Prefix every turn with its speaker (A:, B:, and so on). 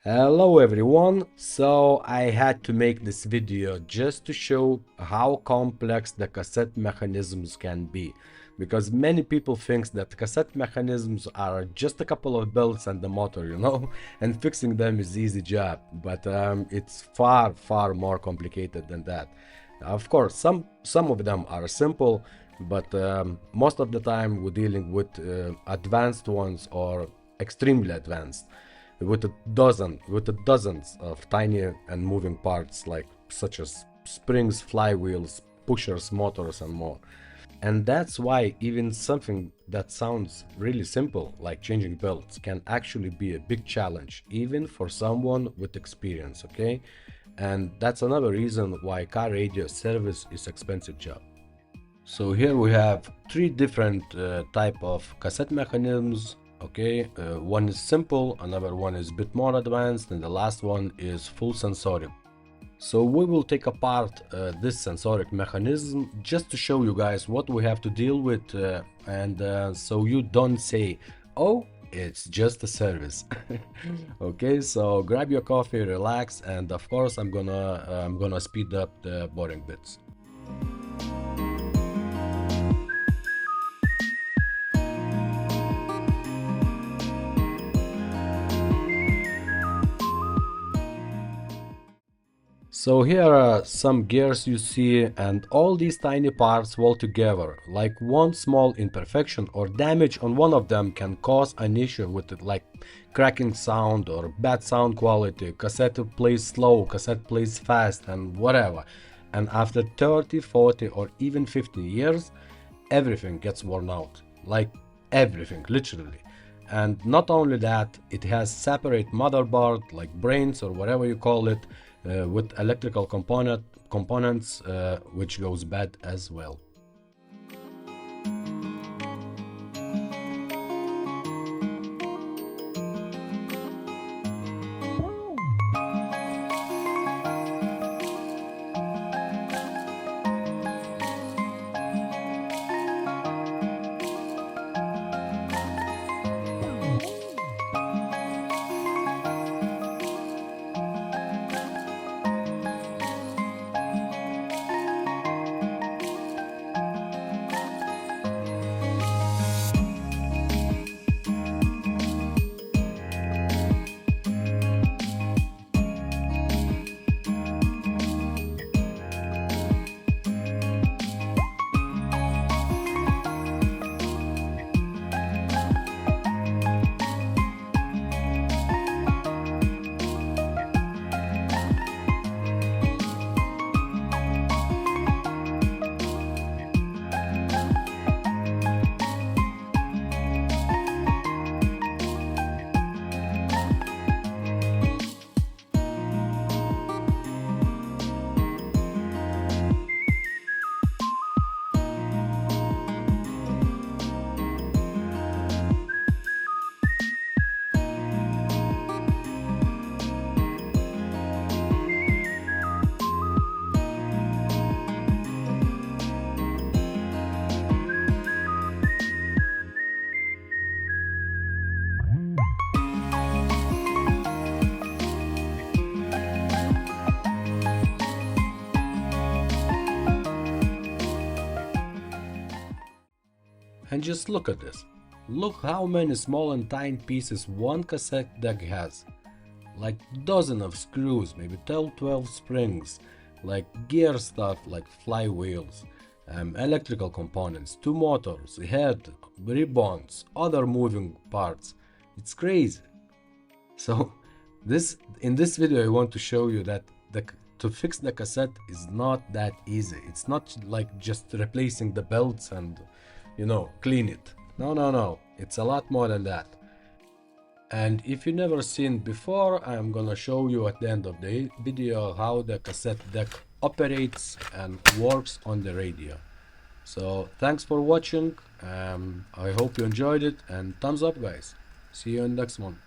A: Hello everyone, so I had to make this video just to show how complex the cassette mechanisms can be, because many people think that cassette mechanisms are just a couple of belts and the motor, and fixing them is easy job, but it's far more complicated than that. Of course, some of them are simple, but most of the time we're dealing with advanced ones or extremely advanced with dozens of tiny and moving parts like such as springs, flywheels, pushers, motors, and more. And that's why even something that sounds really simple, like changing belts, can actually be a big challenge, even for someone with experience, okay? And that's another reason why car radio service is expensive job. So here we have three different type of cassette mechanisms. Okay, one is simple, another one is a bit more advanced, and the last one is full sensoric. So we will take apart this sensoric mechanism just to show you guys what we have to deal with, and so you don't say, oh, it's just a service. Okay, so grab your coffee, relax, and of course I'm gonna speed up the boring bits. So here are some gears you see, and all these tiny parts roll together. Like one small imperfection or damage on one of them can cause an issue with it, like cracking sound or bad sound quality, cassette plays slow, cassette plays fast, and whatever. And after 30, 40 or even 50 years, everything gets worn out. Like everything, literally. And not only that, it has separate motherboard like brains or whatever you call it, with electrical components, which goes bad as well. And just look at this. Look how many small and tiny pieces one cassette deck has. Like dozen of screws, maybe 12 springs, like gear stuff like flywheels, electrical components, two motors, head, ribbons, other moving parts. It's crazy. So in this video I want to show you that to fix the cassette is not that easy. It's not like just replacing the belts and clean it. No, it's a lot more than that. And if you never seen before, I'm gonna show you at the end of the video how the cassette deck operates and works on the radio. So thanks for watching. I hope you enjoyed it, and thumbs up guys. See you in the next one.